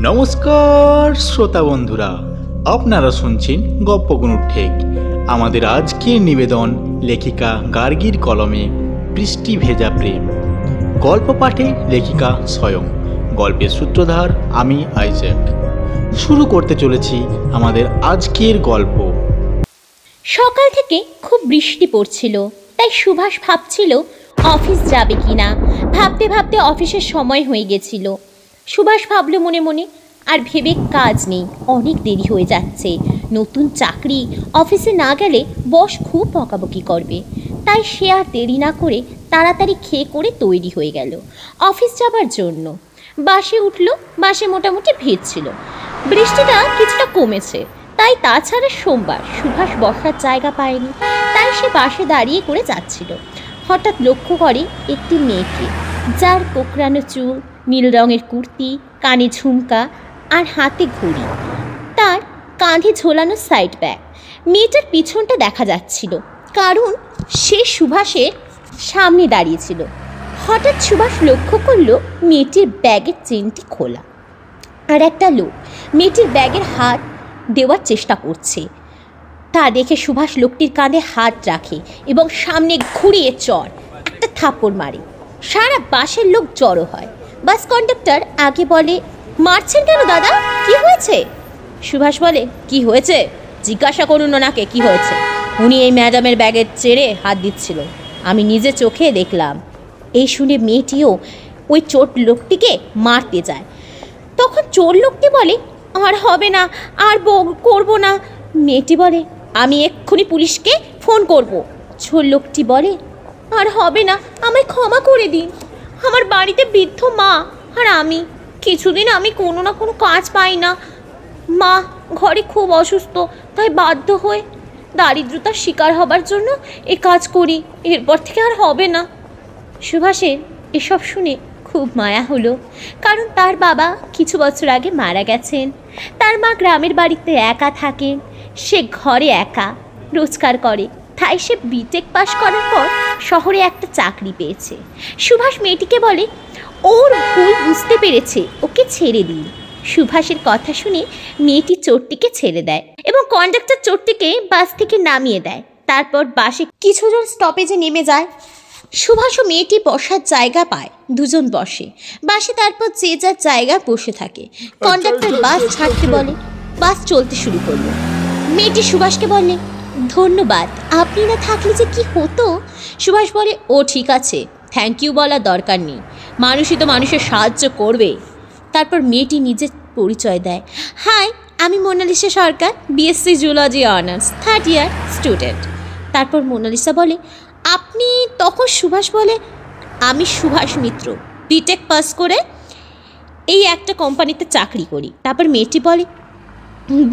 নমস্কার শ্রোতা বন্ধুরা, আপনারা শুনছেন গপ্পগুনুর ঠেক। আমাদের আজকের নিবেদন লেখিকা গার্গীর কলমে বৃষ্টি ভেজা প্রেম। গল্প পাঠে লেখিকা স্বয়ং, গল্পের সূত্রধার আমি আইজ্যাক। শুরু করতে চলেছি আমাদের আজকের গল্প। সকাল থেকে খুব বৃষ্টি পড়ছিল, তাই সুভাষ ভাবছিল অফিস যাবে কিনা। ভাবতে ভাবতে অফিসের সময় হয়ে গেছিল। সুভাষ ভাবল মনে মনে, আর ভেবে কাজ নেই, অনেক দেরি হয়ে যাচ্ছে। নতুন চাকরি, অফিসে না গেলে বস খুব বকাবকি করবে। তাই সে আর দেরি না করে তাড়াতাড়ি খেয়ে করে তৈরি হয়ে গেল অফিস যাবার জন্য। বাসে উঠল। বাসে মোটামুটি ভিড় ছিল। বৃষ্টিটা কিছুটা কমেছে, তাই তাছাড়া সোমবার সুভাষ বসার জায়গা পায়নি, তাই সে বাসে দাঁড়িয়ে করে যাচ্ছিল। হঠাৎ লক্ষ্য করে একটি মেয়েকে, যার কোকড়ানো চুল, নীল রঙের কুর্তি, কানে ঝুমকা আর হাতে ঘড়ি, তার কাঁধে ঝোলানো সাইড ব্যাগ। মেয়েটার পিছনটা দেখা যাচ্ছিল, কারণ সে সুভাষের সামনে দাঁড়িয়েছিল। হঠাৎ সুভাষ লক্ষ্য করল মেয়েটির ব্যাগের চেনটি খোলা, আর একটা লোক মেয়েটির ব্যাগের হাত দেওয়ার চেষ্টা করছে। তা দেখে সুভাষ লোকটির কাঁধে হাত রাখে এবং সামনে ঘুরিয়ে চড় একটা থাপ্পড় মারে। সারা বাসের লোক জড়ো হয়। বাস কন্ডাক্টর আগে বলে, মারছেন কেন দাদা, কি হয়েছে? সুভাষ বলে, কি হয়েছে জিজ্ঞাসা করুন ওনাকে কি হয়েছে। উনি এই ম্যাডামের ব্যাগের চেড়ে হাত দিচ্ছিল, আমি নিজে চোখে দেখলাম। এই শুনে মেয়েটিও ওই চোট লোকটিকে মারতে যায়। তখন চোর লোকটি বলে, আর হবে না, আর করবো না। মেয়েটি বলে, আমি এক্ষুনি পুলিশকে ফোন করব। চোর লোকটি বলে, আর হবে না, আমায় ক্ষমা করে দিন। আমার বাড়িতে বৃদ্ধ মা আর আমি কিছুদিন আমি কোনো না কোনো কাজ পাই না। মা ঘরে খুব অসুস্থ, তাই বাধ্য হয়ে দারিদ্রতার শিকার হবার জন্য এ কাজ করি। এরপর থেকে আর হবে না। সুভাষের এসব শুনে খুব মায়া হলো, কারণ তার বাবা কিছু বছর আগে মারা গেছেন। তার মা গ্রামের বাড়িতে একা থাকেন। সে ঘরে একা রোজগার করে, তাই সে বিটেক পাশ করার পর শহরে একটা চাকরি পেয়েছে। সুভাষ মেয়েটিকে বলে, ওর ভুল বুঝতে পেরেছে, ওকে ছেড়ে দিন। সুভাষের কথা শুনে মেয়েটি চোরটিকে ছেড়ে দেয় এবং কন্ডাক্টর চোরটিকে বাস থেকে নামিয়ে দেয়। তারপর বাসে কিছুজন স্টপেজে নেমে যায়। সুভাষ ও মেয়েটি বসার জায়গা পায়, দুজন বসে বাসে। তারপর যে যার জায়গায় বসে থাকে। কন্ডাক্টর বাস ছাড়তে বলে, বাস চলতে শুরু করলো। মেয়েটি সুভাষকে বললে, ধন্যবাদ, আপনি না থাকলে যে কি হতো। সুভাষ বলে, ও ঠিক আছে, থ্যাংক ইউ বলার দরকার নেই, মানুষই তো মানুষের সাহায্য করবে। তারপর মেয়েটি নিজের পরিচয় দেয়, হাই, আমি Monalisa Sarkar, BSc zoology honours, 3rd year student. তারপর মোনালিসা বলে, আপনি? তখন সুভাষ বলে, আমি সুভাষ মিত্র, বিটেক পাস করে এই একটা কোম্পানিতে চাকরি করি। তারপর মেয়েটি বলে,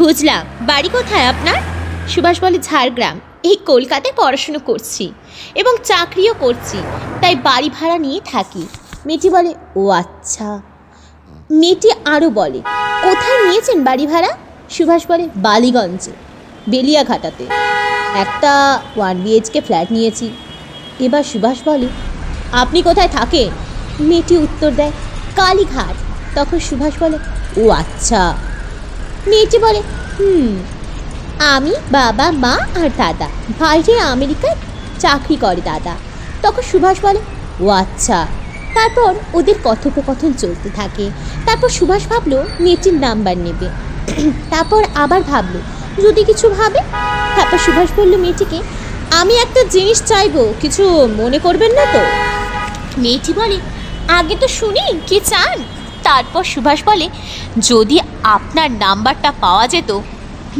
বুঝলাম, বাড়ি কোথায় আপনার? সুভাষ বলে, ঝাড়গ্রাম, এই কলকাতায় পড়াশুনো করছি এবং চাকরিও করছি, তাই বাড়ি ভাড়া নিয়ে থাকি। মেয়েটি বলে, ও আচ্ছা। মেয়েটি আরও বলে, কোথায় নিয়েছেন বাড়ি ভাড়া? সুভাষ বলে, বালিগঞ্জে, বেলিয়াঘাটাতে একটা 1 BHK ফ্ল্যাট নিয়েছি। এবার সুভাষ বলে, আপনি কোথায় থাকেন? মেয়েটি উত্তর দেয়, কালীঘাট। তখন সুভাষ বলে, ও আচ্ছা। মেয়েটি বলে, আমি, বাবা, মা আর দাদা বাইরে আমেরিকায় চাকরি করে দাদা। তখন সুভাষ বলে, ও আচ্ছা। তারপর ওদের কথোপকথন চলতে থাকে। তারপর সুভাষ ভাবলো মেয়েটির নাম্বার নেবে। তারপর আবার ভাবলো যদি কিছু ভাবে। তারপর সুভাষ বলল মেয়েটিকে, আমি একটা জিনিস চাইবো, কিছু মনে করবেন না তো? মেয়েটি বলে, আগে তো শুনি কি চান। তারপর সুভাষ বলে, যদি আপনার নাম্বারটা পাওয়া যেত।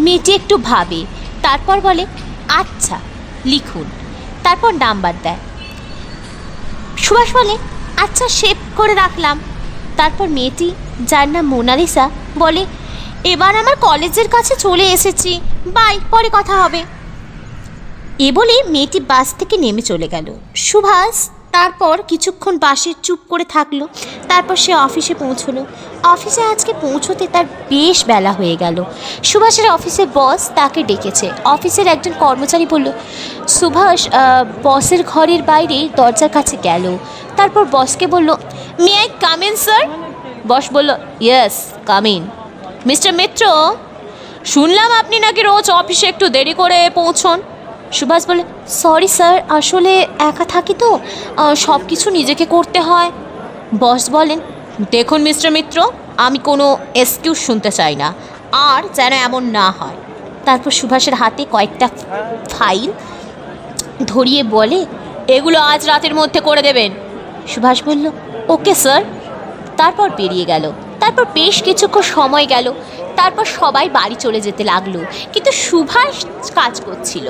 মেয়েটি একটু ভাবে, তারপর বলে, আচ্ছা লিখুন। তারপর নাম্বার দেয়। সুভাষ বলে, আচ্ছা সেভ করে রাখলাম। তারপর মেয়েটি, যার নাম মোনালিসা, বলে, এবার আমার কলেজের কাছে চলে এসেছি, বাই, পরে কথা হবে। এ বলে মেয়েটি বাস থেকে নেমে চলে গেল। সুভাষ তারপর কিছুক্ষণ বাসে চুপ করে থাকলো। তারপর সে অফিসে পৌঁছলো। অফিসে আজকে পৌঁছতে তার বেশ বেলা হয়ে গেল। সুভাষের অফিসের বস তাকে ডেকেছে। অফিসের একজন কর্মচারী বলল, সুভাষ বসের ঘরের বাইরে দরজার কাছে গেল। তারপর বসকে বলল, may I come in sir? Boss বলল, ইয়েস কামিন। মিস্টার মিত্র, শুনলাম আপনি নাকি রোজ অফিসে একটু দেরি করে পৌঁছন। সুভাষ বলে, সরি স্যার, আসলে একা থাকি তো, সব কিছু নিজেকে করতে হয়। বস বলেন, দেখুন মিস্টার মিত্র, আমি কোনো এক্সকিউজ শুনতে চাই না, আর যেন এমন না হয়। তারপর সুভাষের হাতে কয়েকটা ফাইল ধরিয়ে বলে, এগুলো আজ রাতের মধ্যে করে দেবেন। সুভাষ বলল, ওকে স্যার। তারপর বেরিয়ে গেল। তারপর বেশ কিছুক্ষণ সময় গেল। তারপর সবাই বাড়ি চলে যেতে লাগলো, কিন্তু সুভাষ কাজ করছিল।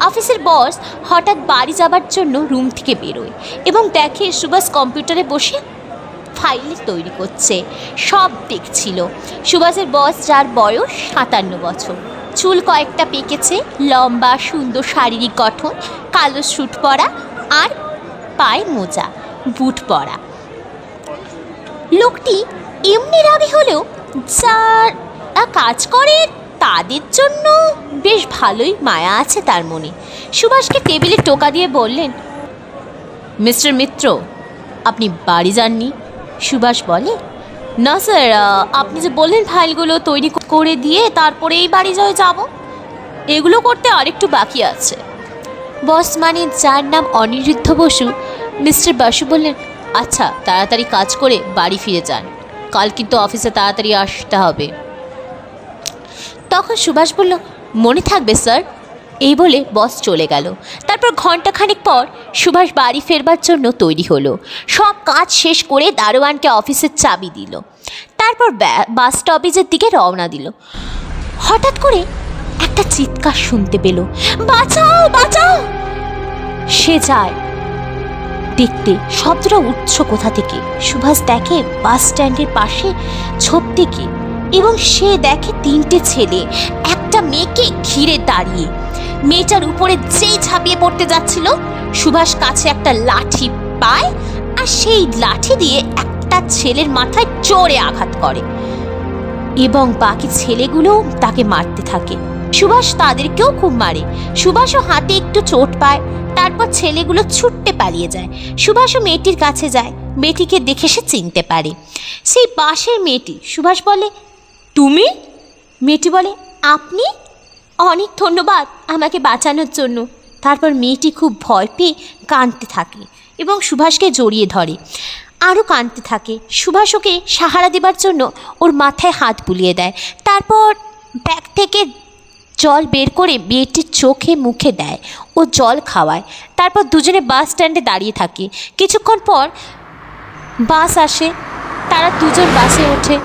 অফিসের বস হঠাৎ বাড়ি যাবার জন্য রুম থেকে বেরোয় এবং দেখে সুভাষ কম্পিউটারে বসে ফাইল তৈরি করছে, সব দেখছিল। সুভাষের বস, যার বয়স 57 বছর, চুল কয়েকটা পেকেছে, লম্বা সুন্দর শারীরিক গঠন, কালো স্যুট পরা আর পায়ে মোজা, বুট পরা। লোকটি এমনি রাগী হলেও যারা কাজ করে তাদের জন্য বেশ ভালোই মায়া আছে তার মনে। সুভাষকে টেবিলে টোকা দিয়ে বললেন, মিস্টার মিত্র, আপনি বাড়ি যাননি? সুভাষ বলে, না স্যার, আপনি যে বললেন ফাইলগুলো তৈরি করে দিয়ে তারপরে এই বাড়ি যাব, এগুলো করতে আরেকটু বাকি আছে। বস মানে যার নাম অনিরুদ্ধ বসু, মিস্টার বসু বললেন, আচ্ছা, তাড়াতাড়ি কাজ করে বাড়ি ফিরে যান, কাল কিন্তু অফিসে তাড়াতাড়ি আসতে হবে। তখন সুভাষ বলল, মনে থাকবে স্যার। এই বলে বস চলে গেল। তারপর ঘন্টাখানেক পর সুভাষ বাড়ি ফেরবার জন্য তৈরি হলো। সব কাজ শেষ করে দারোয়ানকে অফিসের চাবি দিল। তারপর বাস স্টপেজের দিকে রওনা দিল। হঠাৎ করে একটা চিৎকার শুনতে পেল, বাঁচাও বাঁচাও। সে যায় দেখতে শব্দটা উঠছে কোথা থেকে। সুভাষ দেখে বাস স্ট্যান্ডের পাশে ঝোপ থেকে, এবং সে দেখে 3টে ছেলে একটা মেয়েকে ঘিরে দাঁড়িয়ে। মেয়েটার উপরে যেই ঝাঁপিয়ে পড়তে যাচ্ছিল, সুভাষ কাছে একটা লাঠি পায় আর সেই লাঠি দিয়ে একটা ছেলের মাথায় জোরে আঘাত করে এবং বাকি ছেলেগুলো তাকে মারতে থাকে। সুভাষ তাদেরকেও খুব মারে। সুভাষও হাতে একটু চোট পায়। তারপর ছেলেগুলো ছুটতে পালিয়ে যায়। সুভাষও মেয়েটির কাছে যায়। মেয়েটিকে দেখে সে চিনতে পারে, সেই পাশের মেয়েটি। সুভাষ বলে, তুমি? মেয়েটি বলে, আপনি? অনেক ধন্যবাদ আমাকে বাঁচানোর জন্য। তারপর মেয়েটি খুব ভয় পেয়ে কাঁদতে থাকে এবং সুভাষকে জড়িয়ে ধরে, আরও কাঁদতে থাকে। সুভাষ ওকে সাহারা দেবার জন্য ওর মাথায় হাত বুলিয়ে দেয়। তারপর ব্যাগ থেকে জল বের করে মেয়েটির চোখে মুখে দেয় ও জল খাওয়ায়। তারপর দুজনে বাস স্ট্যান্ডে দাঁড়িয়ে থাকে। কিছুক্ষণ পর বাস আসে। তারা দুজন বাসে ওঠে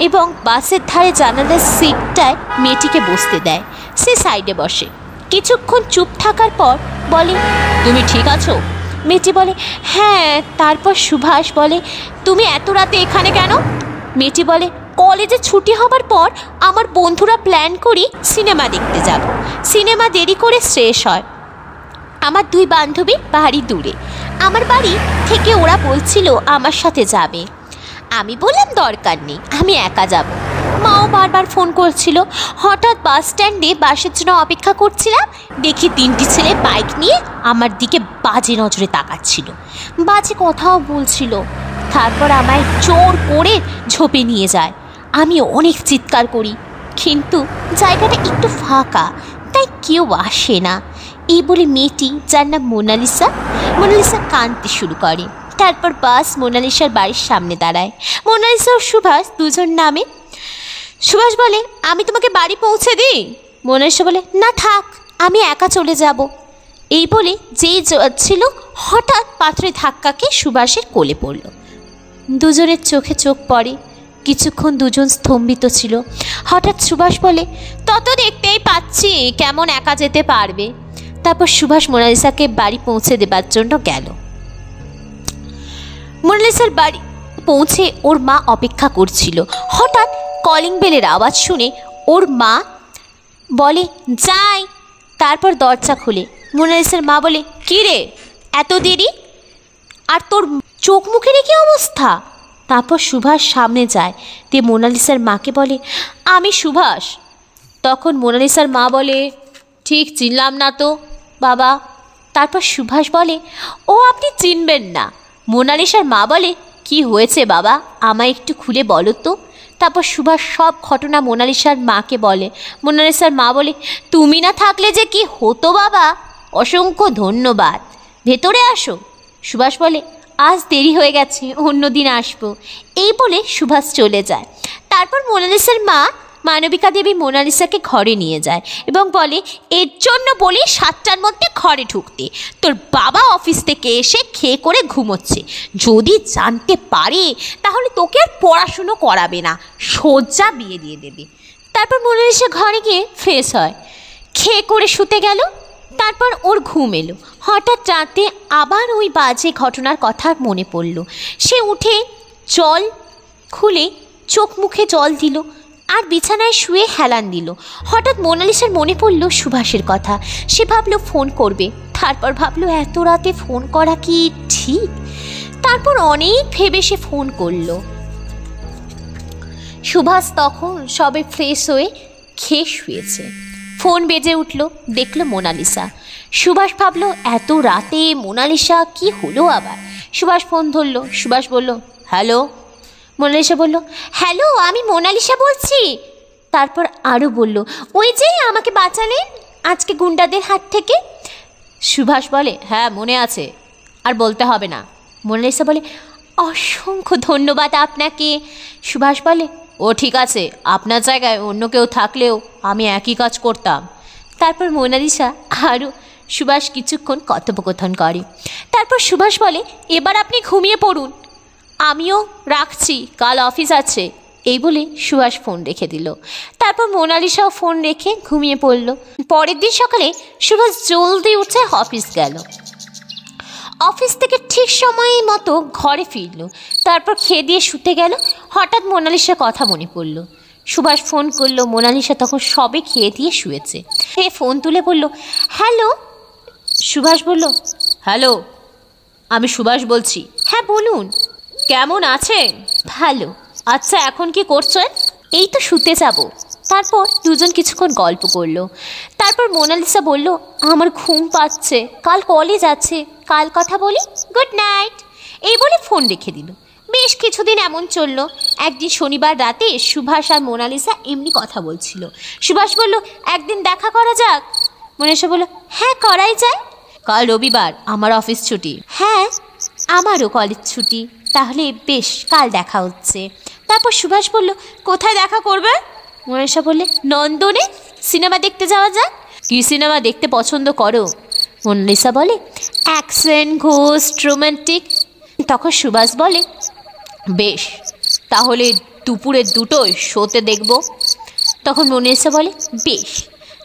এবং বাসের ধারে জানালার সিটটায় মেয়েটিকে বসতে দেয়। সে সাইডে বসে। কিছুক্ষণ চুপ থাকার পর বলে, তুমি ঠিক আছো? মেয়েটি বলে, হ্যাঁ। তারপর সুভাষ বলে, তুমি এত রাতে এখানে কেন? মেয়েটি বলে, কলেজে ছুটি হবার পর আমার বন্ধুরা প্ল্যান করি সিনেমা দেখতে যাব। সিনেমা দেরি করে শেষ হয়। আমার 2 বান্ধবীর বাড়ি দূরে। আমার বাড়ি থেকে ওরা বলছিল আমার সাথে যাবে। আমি বললাম দরকার নেই, আমি একা যাব। মাও বারবার ফোন করছিল। হঠাৎ বাস স্ট্যান্ডে বাসের জন্য অপেক্ষা করছিলাম, দেখি 3টি ছেলে বাইক নিয়ে আমার দিকে বাজে নজরে তাকাচ্ছিল, বাজে কথাও বলছিল। তারপর আমায় জোর করে ঝোপে নিয়ে যায়। আমি অনেক চিৎকার করি, কিন্তু জায়গাটা একটু ফাঁকা, তাই কেউ আসে না। এই বলে মেয়েটি, যার নাম মোনালিসা কাঁদতে শুরু করে। তারপর বাস মোনালিসার বাড়ির সামনে দাঁড়ায়। মোনালিসা ও সুভাষ দুজন নামে। সুভাষ বলে, আমি তোমাকে বাড়ি পৌঁছে দিই। মোনালিসা বলে, না থাক, আমি একা চলে যাব। এই বলে যেই যাচ্ছিল, হঠাৎ পাথরে ধাক্কাকে সুভাষের কোলে পড়ল। দুজনের চোখে চোখ পড়ে। কিছুক্ষণ দুজন স্তম্ভিত ছিল। হঠাৎ সুভাষ বলে, তত দেখতেই পাচ্ছি কেমন একা যেতে পারবে। তারপর সুভাষ মোনালিসাকে বাড়ি পৌঁছে দেবার জন্য গেল। মোনালিসার বাড়ি পৌঁছে ওর মা অপেক্ষা করছিল। হঠাৎ কলিং বেলের আওয়াজ শুনে ওর মা বলে, যাই। তারপর দরজা খুলে মোনালিসার মা বলে, কী রে, এত দেরি? আর তোর চোখ মুখের কী অবস্থা? তারপর সুভাষ সামনে যায়, দিয়ে মোনালিসার মাকে বলে, আমি সুভাষ। তখন মোনালিসার মা বলে, ঠিক চিনলাম না তো বাবা। তারপর সুভাষ বলে, ও আপনি চিনবেন না। মোনালিসার মা বলে, কি হয়েছে বাবা, আমায় একটু খুলে বলো তো। তারপর সুভাষ সব ঘটনা মোনালিসার মাকে বলে। মোনালিসার মা বলে, তুমি না থাকলে যে কি হতো বাবা, অসংখ্য ধন্যবাদ, ভেতরে আসো। সুভাষ বলে, আজ দেরি হয়ে গেছে, অন্য দিন আসবো। এই বলে সুভাষ চলে যায়। তারপর মোনালিসার মা মানবিকা দেবী মোনালিসাকে ঘরে নিয়ে যায় এবং বলে, এর জন্য বলি 7টার মধ্যে ঘরে ঢুকতে। তোর বাবা অফিস থেকে এসে খেয়ে করে ঘুমোচ্ছে, যদি জানতে পারে তাহলে তোকে আর পড়াশুনো করাবে না, সোজা বিয়ে দিয়ে দেবে। তারপর মোনালিসা ঘরে গিয়ে ফ্রেশ হয়, খেয়ে করে শুতে গেল। তারপর ওর ঘুম এলো। হঠাৎ রাতে আবার ওই বাজে ঘটনার কথা মনে পড়ল। সে উঠে জল খুলে চোখ মুখে জল দিল আর বিছানায় শুয়ে হেলান দিল। হঠাৎ মোনালিসার মনে পড়ল সুভাষের কথা। সে ভাবলো ফোন করবে, তারপর ভাবলো এত রাতে ফোন করা কি ঠিক? তারপর অনেক ভেবে সে ফোন করলো। সুভাষ তখন সবে ফ্রেশ হয়ে খেয়ে শুয়েছে। ফোন বেজে উঠল, দেখলো মোনালিসা। সুভাষ ভাবলো এত রাতে মোনালিসা কি হলো আবার? সুভাষ ফোন ধরলো। সুভাষ বলল, হ্যালো। মোনালিসা বলল, হ্যালো, আমি মোনালিসা বলছি। তারপর আরও বলল, ওই যে আমাকে বাঁচালেন আজকে গুন্ডাদের হাত থেকে। সুভাষ বলে, হ্যাঁ মনে আছে, আর বলতে হবে না। মোনালিসা বলে, অসংখ্য ধন্যবাদ আপনাকে। সুভাষ বলে, ও ঠিক আছে, আপনার জায়গায় অন্য কেউ থাকলেও আমি একই কাজ করতাম। তারপর মোনালিসা আরও সুভাষ কিছুক্ষণ কথোপকথন করে। তারপর সুভাষ বলে, এবার আপনি ঘুমিয়ে পড়ুন, আমিও রাখছি, কাল অফিস আছে। এই বলে সুভাষ ফোন রেখে দিল। তারপর মোনালিসাও ফোন রেখে ঘুমিয়ে পড়ল। পরের দিন সকালে সুভাষ জলদি উঠে অফিস গেল। অফিস থেকে ঠিক সময় মতো ঘরে ফিরল। তারপর খেয়ে দিয়ে শুতে গেল। হঠাৎ মোনালিসার কথা মনে পড়ল। সুভাষ ফোন করলো। মোনালিসা তখন সবে খেয়ে দিয়ে শুয়েছে। সে ফোন তুলে বলল, হ্যালো। সুভাষ বলল, হ্যালো, আমি সুভাষ বলছি। হ্যাঁ বলুন। কেমন আছেন? ভালো। আচ্ছা এখন কি করছেন? এই তো শুতে যাব। তারপর দুজন কিছুক্ষণ গল্প করলো। তারপর মোনালিসা বলল, আমার ঘুম পাচ্ছে, কাল কলেজ আছে, কাল কথা বলি, গুড নাইট। এই বলে ফোন রেখে দিল। বেশ কিছুদিন এমন চললো। একদিন শনিবার রাতে সুভাষ আর মোনালিসা এমনি কথা বলছিল। সুভাষ বলল, একদিন দেখা করা যাক। মোনালিসা বলল, হ্যাঁ করাই যায়। কাল রবিবার, আমার অফিস ছুটি। হ্যাঁ আমারও কলেজ ছুটি, তাহলে বেশ, কাল দেখা হচ্ছে। তারপর সুভাষ বলল, কোথায় দেখা করবে? মোনালিসা বললে, নন্দনে, সিনেমা দেখতে যাওয়া যায়। কি সিনেমা দেখতে পছন্দ করো? মোনালিসা বলে, অ্যাকশন, ঘোস্ট, রোমান্টিক। তখন সুভাষ বলে, বেশ, তাহলে দুপুরে দুটোই শোতে দেখব। তখন মোনালিসা বলে, বেশ।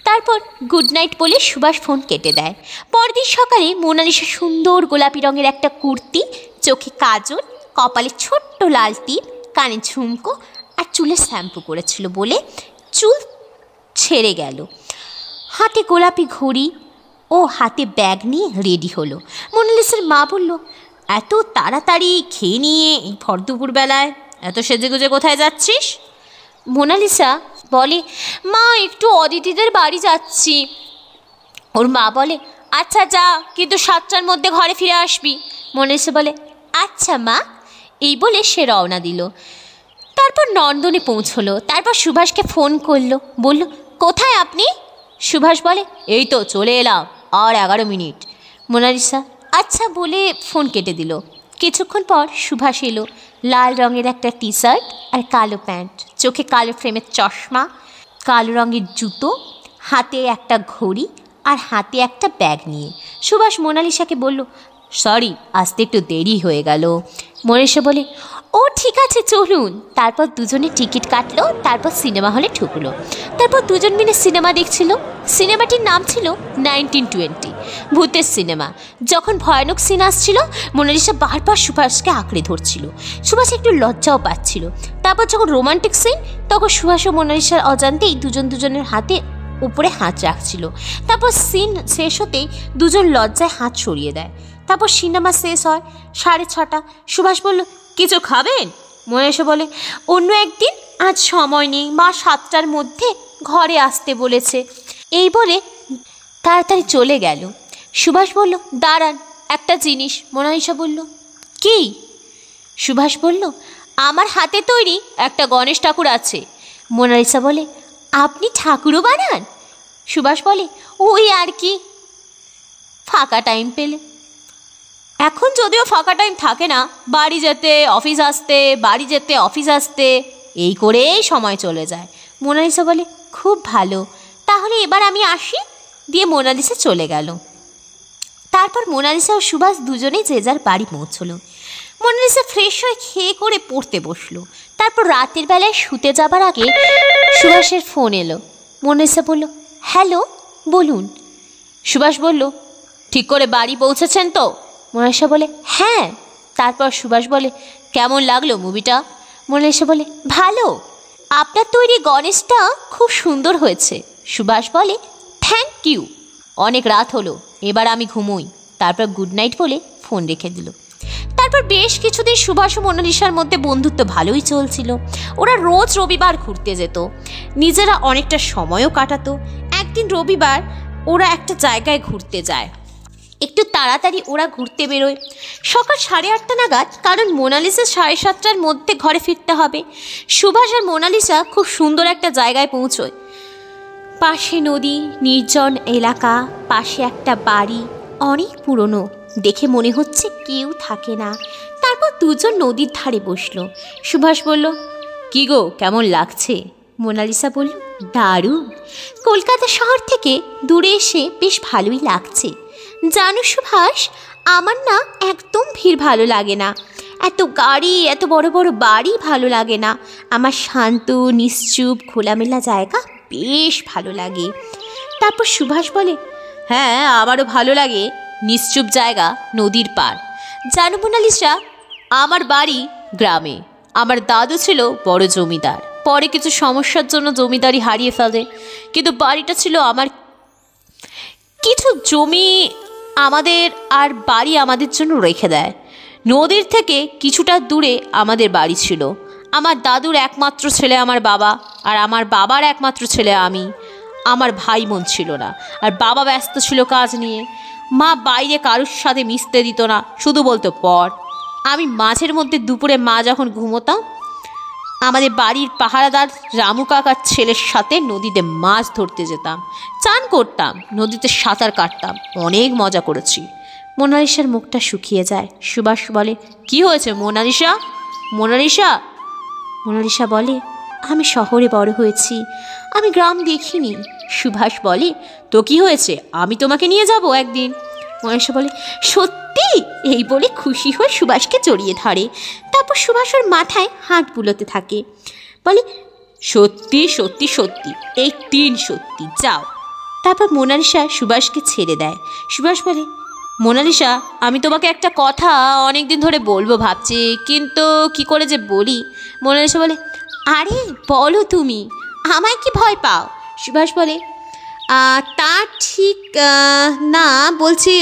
তারপর গুড নাইট বলে সুভাষ ফোন কেটে দেয়। পরদিন সকালে মোনালিসা সুন্দর গোলাপি রঙের একটা কুর্তি, চোখে কাজল, কপালে ছোট্ট লাল টিপ, কানে ঝুমকো আর চুলে শ্যাম্পু করেছিল বলে চুল ছেড়ে গেল। হাতে গোলাপি ঘড়ি ও হাতে ব্যাগ নিয়ে রেডি হলো। মোনালিসার মা বলল, এত তাড়াতাড়ি খেয়ে নিয়ে এই ভর দুপুরবেলায় এত সেজেগুজে কোথায় যাচ্ছিস? মোনালিসা বলে, মা একটু অদিতিদের বাড়ি যাচ্ছি। ওর মা বলে, আচ্ছা যা, কিন্তু 7টার মধ্যে ঘরে ফিরে আসবি। মোনালিসা বলে, আচ্ছা মা। এই বলে সে রওনা দিল। তারপর নন্দনে পৌঁছলো। তারপর সুভাষকে ফোন করলো, বলল, কোথায় আপনি? সুভাষ বলে, এই তো চলে এলাম, আর 11 মিনিট। মোনালিসা আচ্ছা বলে ফোন কেটে দিল। কিছুক্ষণ পর সুভাষ এলো। লাল রঙের একটা টি শার্ট আর কালো প্যান্ট, চোখে কালো ফ্রেমের চশমা, কালো রঙের জুতো, হাতে একটা ঘড়ি আর হাতে একটা ব্যাগ নিয়ে। সুভাষ মোনালিসাকে বলল, সরি, আসতে একটু দেরি হয়ে গেল। মোনালিসা বলে, ও ঠিক আছে চলুন। তারপর দুজনে টিকিট কাটলো। তারপর সিনেমা হলে ঢুকলো। তারপর দুজন মিলে সিনেমা দেখছিল। সিনেমাটির নাম ছিল 1920, ভূতের সিনেমা। যখন ভয়ানক সিন আসছিল, মোনালিসা বারবার সুভাষকে আঁকড়ে ধরছিল। সুভাষ একটু লজ্জাও পাচ্ছিল। তারপর যখন রোমান্টিক সিন, তখন সুভাষ ও মোনালিসার অজান্তেই দুজনের হাতে উপরে হাত রাখছিল। তারপর সিন শেষ হতেই দুজন লজ্জায় হাত সরিয়ে দেয়। তারপর সিনেমা শেষ হয় 6:30। সুভাষ বলল, কিছু খাবেন? মোনালিসা বলে, অন্য একদিন, আজ সময় নেই, মা 7টার মধ্যে ঘরে আসতে বলেছে। এই বলে তাড়াতাড়ি চলে গেল। সুভাষ বলল, দাঁড়ান, একটা জিনিস। মোনালিসা বলল, কি? সুভাষ বলল, আমার হাতে তৈরি একটা গণেশ ঠাকুর আছে। মোনালিসা বলে, আপনি ঠাকুরও বানান? সুভাষ বলে, ওই আর কি, ফাঁকা টাইম পেলে। এখন যদিও ফাঁকা টাইম থাকে না, বাড়ি যেতে অফিস আসতে, বাড়ি যেতে অফিস আসতে, এই করেই সময় চলে যায়। মোনালিসা বলে, খুব ভালো, তাহলে এবার আমি আসি, দিয়ে মোনালিসা চলে গেল। তারপর মোনালিসা ও সুভাষ দুজনেই যে যার বাড়ি পৌঁছলো। মোনালিসা ফ্রেশ হয়ে খেয়ে করে পড়তে বসলো। তারপর রাতের বেলায় শুতে যাবার আগে সুভাষের ফোন এলো। মোনালিসা বলল, হ্যালো, বলুন। সুভাষ বলল, ঠিক করে বাড়ি পৌঁছেছেন তো? মোনালিসা বলে, হ্যাঁ। তারপর সুভাষ বলে, কেমন লাগলো মুভিটা? মোনালিসা বলে, ভালো, আপনার তৈরি গণেশটা খুব সুন্দর হয়েছে। সুভাষ বলে, থ্যাংক ইউ। অনেক রাত হলো, এবার আমি ঘুমোই। তারপর গুড নাইট বলে ফোন রেখে দিল। তারপর বেশ কিছুদিন সুভাষ ও মোনালিসার মধ্যে বন্ধুত্ব ভালোই চলছিল। ওরা রোজ রবিবার ঘুরতে যেত, নিজেরা অনেকটা সময়ও কাটাতো। একদিন রবিবার ওরা একটা জায়গায় ঘুরতে যায়। একটু তাড়াতাড়ি ওরা ঘুরতে বেরোয়, সকাল 8:30 নাগাদ, কারণ মোনালিসা 7:30টার মধ্যে ঘরে ফিরতে হবে। সুভাষ আর মোনালিসা খুব সুন্দর একটা জায়গায় পৌঁছয়। পাশে নদী, নির্জন এলাকা, পাশে একটা বাড়ি, অনেক পুরনো, দেখে মনে হচ্ছে কেউ থাকে না। তারপর দুজন নদীর ধারে বসলো। সুভাষ বলল, কি গো, কেমন লাগছে? মোনালিসা বলল, দারুণ, কলকাতা শহর থেকে দূরে এসে বেশ ভালোই লাগছে। জানো সুভাষ, আমার না একদম ভিড় ভালো লাগে না, এত গাড়ি, এত বড় বড় বাড়ি ভালো লাগে না। আমার শান্ত, নিশ্চুপ, খোলামেলা জায়গা বেশ ভালো লাগে। তারপর সুভাষ বলে, হ্যাঁ, আমারও ভালো লাগে নিশ্চুপ জায়গা, নদীর পার। জানো মোনালিসা, আমার বাড়ি গ্রামে। আমার দাদু ছিল বড় জমিদার, পরে কিছু সমস্যার জন্য জমিদারি হারিয়ে ফেলে, কিন্তু বাড়িটা ছিল আমার। কিছু জমি আমাদের আর বাড়ি আমাদের জন্য রেখে দেয়। নদীর থেকে কিছুটা দূরে আমাদের বাড়ি ছিল। আমার দাদুর একমাত্র ছেলে আমার বাবা, আর আমার বাবার একমাত্র ছেলে আমি। আমার ভাই বোন ছিল না, আর বাবা ব্যস্ত ছিল কাজ নিয়ে। মা বাইরে কারোর সাথে মিশতে দিত না, শুধু বলতো পড়। আমি মাঝের মধ্যে দুপুরে মা যখন ঘুমোতাম, আমাদের বাড়ির পাহারাদার রামু কাকার ছেলের সাথে নদীতে মাছ ধরতে যেতাম, চান করতাম, নদীতে সাঁতার কাটতাম, অনেক মজা করেছি। মোনালিসার মুখটা শুকিয়ে যায়। সুভাষ বলে, কি হয়েছে মোনালিসা? মোনালিসা মোনালিসা বলে, আমি শহরে বড় হয়েছি, আমি গ্রাম দেখিনি। সুভাষ বলে, তো কি হয়েছে, আমি তোমাকে নিয়ে যাব একদিন। মোনালিসা বলে, সত্যি? এই বলে খুশি হয়ে সুভাষকে জড়িয়ে ধরে। তারপর সুভাষ ওর মাথায় হাত বুলোতে থাকে, বলে, সত্যি সত্যি সত্যি, এই 3 সত্যি, যাও। তারপর মোনালিসা সুভাষকে ছেড়ে দেয়। সুভাষ বলে, মোনালিসা, আমি তোমাকে একটা কথা অনেক দিন ধরে বলবো ভাবছি, কিন্তু কি করে যে বলি। মোনালিসা বলে, আরে বলো তুমি, আমায় কি ভয় পাও? সুভাষ বলে, তা ঠিক না, বলছি।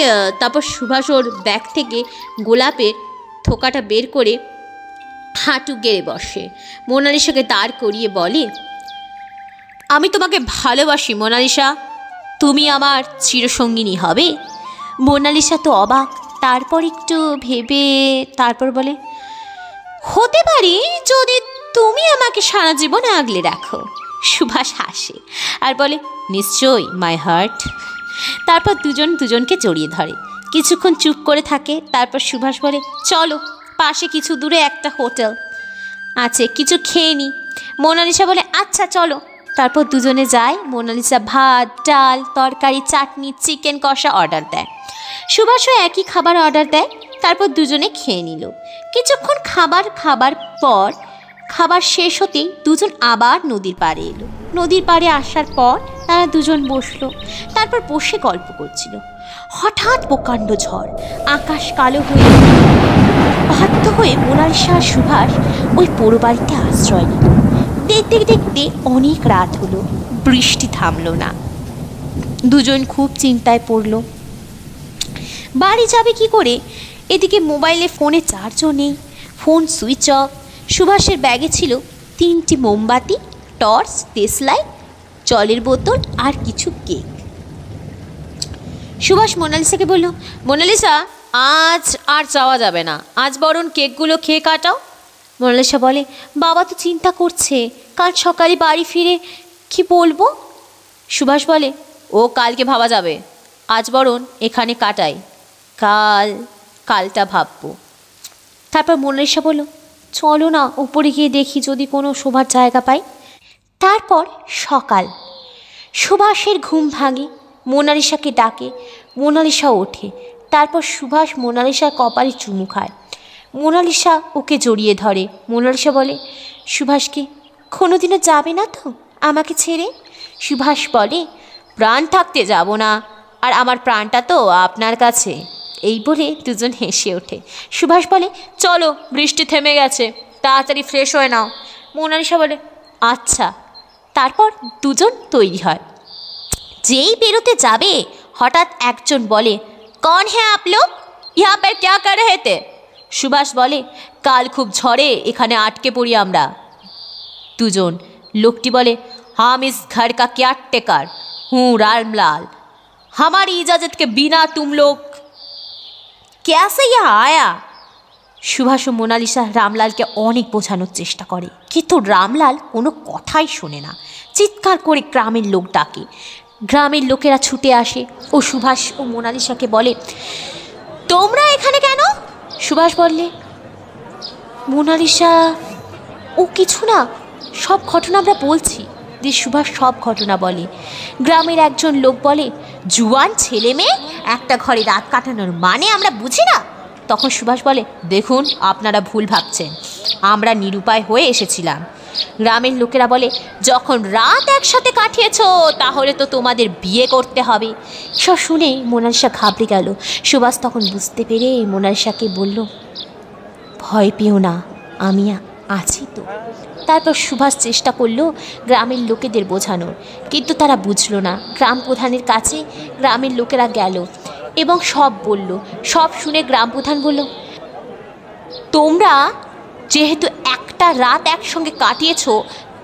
তারপর সুভাষ ওর ব্যাগ থেকে গোলাপের থোকাটা বের করে হাঁটু গেড়ে বসে। মোনালিসাকে দাঁড় করিয়ে বলে, আমি তোমাকে ভালোবাসি মোনালিসা, তুমি আমার চিরসঙ্গিনী হবে। মোনালিসা তো অবাক, তারপর একটু ভেবে তারপর বলে, হতে পারি যদি তুমি আমাকে সারা জীবন আগলে রাখো। সুভাষ হাসে আর বলে, নিশ্চয়ই মাই হার্ট। তারপর দুজন দুজনকে জড়িয়ে ধরে, কিছুক্ষণ চুপ করে থাকে। তারপর সুভাষ বলে, চলো, পাশে কিছু দূরে একটা হোটেল আছে, কিছু খেয়ে নি। মোনালিসা বলে, আচ্ছা চলো। তারপর দুজনে যায়। মোনালিসা ভাত, ডাল, তরকারি, চাটনি, চিকেন কষা অর্ডার দেয়। সুভাষও একই খাবার অর্ডার দেয়। তারপর দুজনে খেয়ে নিল। কিছুক্ষণ খাবার পর খাবার শেষ হতেই দুজন আবার নদীর পাড়ে এলো। নদীর পাড়ে আসার পর তারা দুজন বসলো। তারপর বসে গল্প করছিল। হঠাৎ প্রকাণ্ড ঝড়, আকাশ কালো হয়ে বাধ্য হয়ে মোনালিসা আর সুভাষ ওই পোড়ো বাড়িতে আশ্রয় নিল। দেখতে দেখতে অনেক রাত হলো, বৃষ্টি থামলো না। দুজন খুব চিন্তায় পড়ল, বাড়ি যাবে কি করে। এদিকে মোবাইলে ফোনে চার্জও নেই, ফোন সুইচ অফ। সুভাষের ব্যাগে ছিল 3টি মোমবাতি, টর্চ, দেশলাই, জলের বোতল আর কিছু কেক। সুভাষ মোনালিসাকে বলল, মোনালিসা, আজ আর যাওয়া যাবে না, আজ বরং কেকগুলো খেয়ে কাটাও। মোনালিসা বলে, বাবা তো চিন্তা করছে কাল সকালে বাড়ি ফিরে কি বলবো। সুভাষ বলে, ও কালকে ভাবা যাবে, আজ বরং এখানে কাটাই, কালটা ভাববো। তারপর মোনালিসা বলল, চলো না উপরে গিয়ে দেখি যদি কোনো শোবার জায়গা পাই। তারপর সকাল, সুভাষের ঘুম ভাঙে, মোনালিসাকে ডাকে, মোনালিসা ওঠে। তারপর সুভাষ মোনালিসার কপালে চুমু খায়। মোনালিসা ওকে জড়িয়ে ধরে। মোনালিসা বলে, সুভাষকে কোনোদিনও যাবে না তো আমাকে ছেড়ে? সুভাষ বলে, প্রাণ থাকতে যাব না, আর আমার প্রাণটা তো আপনার কাছে। এই বলে দুজন হেসে ওঠে। সুভাষ বলে, চলো বৃষ্টি থেমে গেছে, তাড়াতাড়ি ফ্রেশ হয়ে নাও। মোনালিসা বলে, আচ্ছা। তারপর দুজন তৈরি হয়। যেই বেরোতে যাবে হঠাৎ একজন বলে, কন হ্যাঁ আপ লোগ, ইহা পর ক্যা কর রহে थे? সুভাষ বলে, কাল খুব ঝড়ে এখানে আটকে পড়ি আমরা। দুজন লোকটি বলে, হাম ইস ঘর কা কেয়ারটেকার হুঁ রামলাল, हमारी इजाजत के बिना तुम लोग कैसे यहाँ आया? সুভাষ ও মোনালিসা রামলালকে অনেক বোঝানোর চেষ্টা করে, কিন্তু রামলাল কোনো কথাই শোনে না। চিৎকার করে গ্রামের লোক ডাকে। গ্রামের লোকেরা ছুটে আসে ও সুভাষ ও মোনালিসাকে বলে, তোমরা এখানে কেন? সুভাষ বললে, মোনালিসা ও কিছু না, সব ঘটনা আমরা বলছি। দিয়ে সুভাষ সব ঘটনা বলে। গ্রামের একজন লোক বলে, জুয়ান ছেলে মেয়ে একটা ঘরে রাত কাটানোর মানে আমরা বুঝি না। তখন সুভাষ বলে, দেখুন আপনারা ভুল ভাবছেন, আমরা নিরুপায় হয়ে এসেছিলাম। গ্রামের লোকেরা বলে, যখন রাত একসাথে কাটিয়েছো তাহলে তো তোমাদের বিয়ে করতে হবে। সব শুনে মোনালিসা ঘাবড়ে গেল। সুভাষ তখন বুঝতে পেরে মোনালিসাকে বলল, ভয় পেও না, আমি আছি তো। তারপর সুভাষ চেষ্টা করলো গ্রামের লোকেদের বোঝানোর, কিন্তু তারা বুঝলো না। গ্রাম প্রধানের কাছে গ্রামের লোকেরা গেল এবং সব বলল। সব শুনে গ্রাম প্রধান বলল, তোমরা যেহেতু একটা রাত একসঙ্গে কাটিয়েছো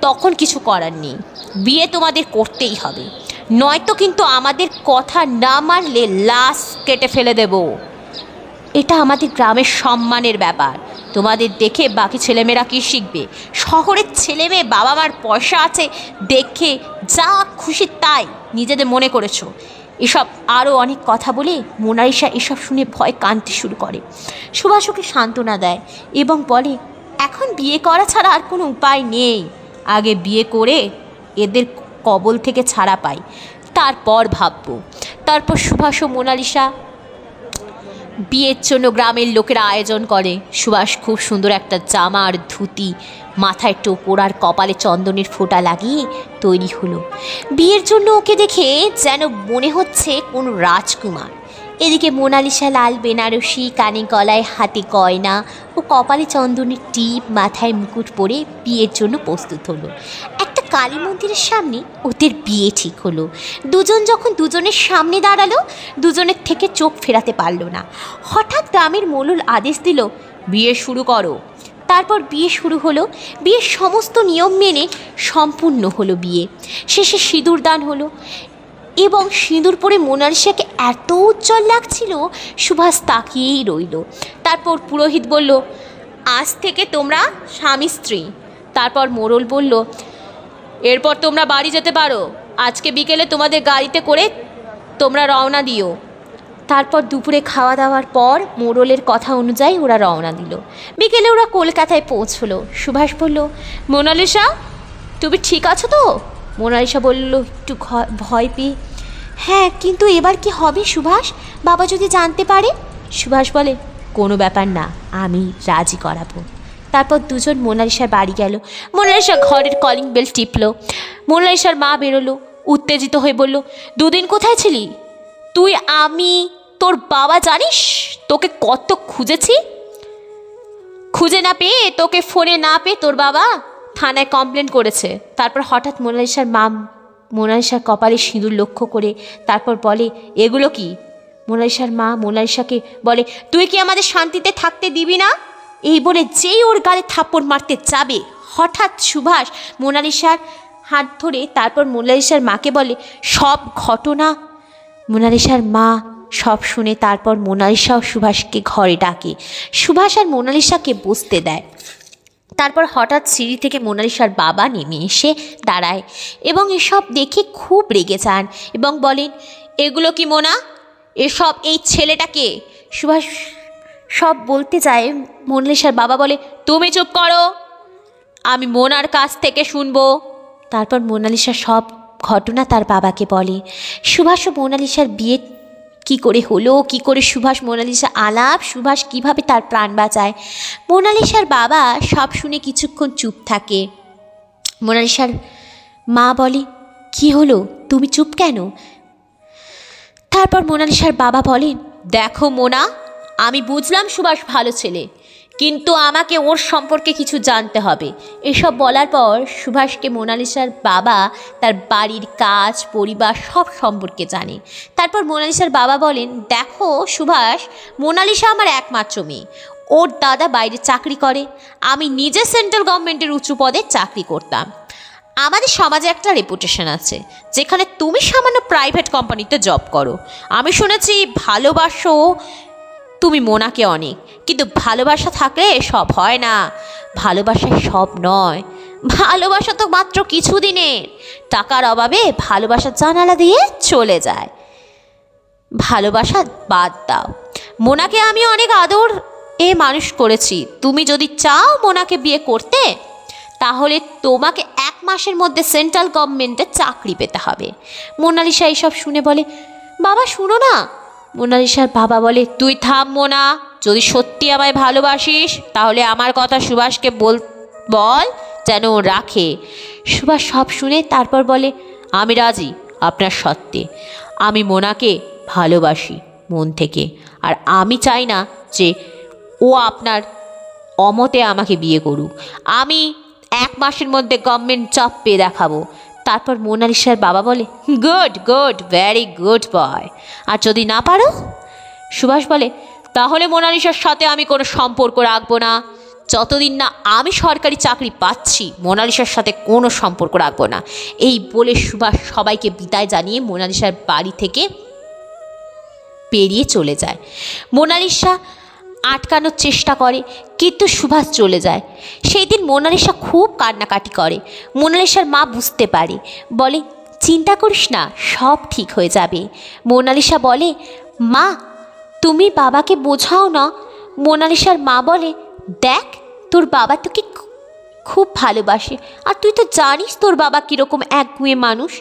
তখন কিছু করার নেই, বিয়ে তোমাদের করতেই হবে, নয়তো কিন্তু আমাদের কথা না মানলে লাশ কেটে ফেলে দেব। এটা আমাদের গ্রামের সম্মানের ব্যাপার। তোমাদের দেখে বাকি ছেলেমেয়েরা কী শিখবে? শহরের ছেলেমেয়ে বাবা মার পয়সা আছে দেখে যা খুশি তাই নিজেদের মনে করেছো। এসব আরও অনেক কথা বলে মোনালিসা এসব শুনে ভয় কাঁদতে শুরু করে। সুভাষ ওকে সান্ত্বনা দেয় এবং বলে, এখন বিয়ে করা ছাড়া আর কোনো উপায় নেই, আগে বিয়ে করে এদের কবল থেকে ছাড়া পাই, তারপর ভাববো। তারপর সুভাষ ও মোনালিসা বিয়ের জন্য গ্রামের লোকেরা আয়োজন করে। সুভাষ খুব সুন্দর একটা জামা আর ধুতি, মাথায় টোপর আর কপালে চন্দনের ফোঁটা লাগিয়ে তৈরি হলো। বিয়ের জন্য ওকে দেখে যেন মনে হচ্ছে কোনো রাজকুমার। এদিকে মোনালিসা লাল বেনারসি, কানে গলায় হাতে গয়না ও কপালে চন্দনের টিপ, মাথায় মুকুট পরে বিয়ের জন্য প্রস্তুত হলো। একটা কালী মন্দিরের সামনে ওদের বিয়ে ঠিক হলো। দুজন যখন দুজনের সামনে দাঁড়ালো, দুজনের থেকে চোখ ফেরাতে পারল না। হঠাৎ গ্রামের মোলল আদেশ দিল, বিয়ে শুরু করো। তারপর বিয়ে শুরু হলো। বিয়ের সমস্ত নিয়ম মেনে সম্পূর্ণ হলো বিয়ে। শেষে সিঁদুর দান হলো এবং সিঁদুর পরে মোনালিসাকে এত উজ্জ্বল লাগছিল, সুভাষ তাকিয়েই রইল। তারপর পুরোহিত বলল, আজ থেকে তোমরা স্বামী স্ত্রী। তারপর মোড়ল বলল, এরপর তোমরা বাড়ি যেতে পারো, আজকে বিকেলে তোমাদের গাড়িতে করে তোমরা রওনা দিও। তারপর দুপুরে খাওয়া দাওয়ার পর মোড়লের কথা অনুযায়ী ওরা রওনা দিল। বিকেলে ওরা কলকাতায় পৌঁছলো। সুভাষ বলল, মোনালিসা তুমি ঠিক আছো তো? মোনালিসা বলল একটু ভয় পেয়ে, হ্যাঁ, কিন্তু এবার কি হবে সুভাষ? বাবা যদি জানতে পারে? সুভাষ বলে, কোনো ব্যাপার না, আমি রাজি করাবো। তারপর দুজন মোনালিসার বাড়ি গেল। মোনালিসা ঘরের কলিং বেল টিপল। মোনালিসার মা বেরোলো, উত্তেজিত হয়ে বলল, দুদিন কোথায় ছিলি তুই? আমি তোর বাবা জানিস তোকে কত খুঁজেছি, খুঁজে না পেয়ে, তোকে ফোনে না পেয়ে তোর বাবা থানায় কমপ্লেন করেছে। তারপর হঠাৎ মোনালিসার মা মোনালিসার কপালে সিঁদুর লক্ষ্য করে তারপর বলে, এগুলো কি? মোনালিসার মা মোনালিসাকে বলে, তুই কি আমাদের শান্তিতে থাকতে দিবি না? এই বলে যেই ওর গালে থাপ্পড় মারতে যাবে, হঠাৎ সুভাষ মোনালিসার হাত ধরে তারপর মোনালিসার মাকে বলে সব ঘটনা। মোনালিসার মা সব শুনে তারপর মোনালিসা ও সুভাষকে ঘরে ডাকে। সুভাষ আর মোনালিসাকে বসতে দেয়। তারপর হঠাৎ সিঁড়ি থেকে মোনালিসার বাবা নেমে এসে দাঁড়ায় এবং এসব দেখে খুব রেগে যান এবং বলেন, এগুলো কি মোনা? এসব এই ছেলেটাকে? সুভাষ সব বলতে যায়। মোনালিসার বাবা বলে, তুমি চুপ করো, আমি মোনার কাছ থেকে শুনবো। তারপর মোনালিসা সব ঘটনা তার বাবাকে বলে। সুভাষ ও মোনালিসার বিয়ে কি করে হলো, কি করে সুভাষ মোনালিসা আলাপ, সুভাষ কিভাবে তার প্রাণ বাঁচায়। মোনালিসার বাবা সব শুনে কিছুক্ষণ চুপ থাকে। মোনালিসার মা বলে, কি হলো, তুমি চুপ কেন? তারপর মোনালিসার বাবা বলেন, দেখো মোনা, আমি বুঝলাম সুভাষ ভালো ছেলে, কিন্তু আমাকে ওর সম্পর্কে কিছু জানতে হবে। এসব বলার পর সুভাষকে মোনালিসার বাবা তার বাড়ির কাজ, পরিবার সব সম্পর্কে জানে। তারপর মোনালিসার বাবা বলেন, দেখো সুভাষ, মোনালিসা আমার একমাত্র মেয়ে। ওর দাদা বাইরে চাকরি করে, আমি নিজে সেন্ট্রাল গভর্নমেন্টের উঁচু পদে চাকরি করতাম। আমাদের সমাজে একটা রেপুটেশন আছে, যেখানে তুমি সামান্য প্রাইভেট কোম্পানিতে জব করো। আমি শুনেছি ভালোবাসো তুমি মোনাকে অনেক, কিন্তু ভালোবাসা থাকলে সব হয় না, ভালোবাসা সব নয়। ভালোবাসা তো মাত্র কিছুদিনের, টাকার অভাবে ভালোবাসা জানালা দিয়ে চলে যায়। ভালোবাসা বাদ দাও, মোনাকে আমি অনেক আদর মানুষ করেছি। তুমি যদি চাও মোনাকে বিয়ে করতে, তাহলে তোমাকে 1 মাসের মধ্যে সেন্ট্রাল গভর্নমেন্টে চাকরি পেতে হবে। মোনালিসা এইসব শুনে বলে, বাবা শুনো না। মোনালিসার বাবা বলে, তুই থাম মোনা, যদি সত্যি আমায় ভালোবাসিস তাহলে আমার কথা সুভাষকে বল যেন ও রাখে। সুভাষ সব শুনে তারপর বলে, আমি রাজি আপনার শর্তে। আমি মোনাকে ভালোবাসি মন থেকে, আর আমি চাই না যে ও আপনার অমতে আমাকে বিয়ে করুক। আমি 1 মাসের মধ্যে গভর্নমেন্ট জব পেয়ে দেখাবো। তারপর মোনালিসার বাবা বলে, good good, very good boy. আর যদি না পারো? সুভাষ বলে, তাহলে মোনালিসার সাথে আমি কোনো সম্পর্ক রাখবো না। যতদিন না আমি সরকারি চাকরি পাচ্ছি, মোনালিসার সাথে কোনো সম্পর্ক রাখবো না। এই বলে সুভাষ সবাইকে বিদায় জানিয়ে মোনালিসার বাড়ি থেকে পেরিয়ে চলে যায়। মোনালিসা আটকানোর চেষ্টা করে, কিন্তু সুভাষ চলে যায়। সেই দিন মোনালিসা খুব কান্নাকাটি করে। মোনালিসার মা বুঝতে পারে, বলে, চিন্তা করিস না, সব ঠিক হয়ে যাবে। মোনালিসা বলে, মা তুমি বাবাকে বোঝাও না। মোনালিসার মা বলে, দেখ তোর বাবা তোকে খুব ভালোবাসে, আর তুই তো জানিস তোর বাবা কীরকম একগুঁয়ে মানুষ।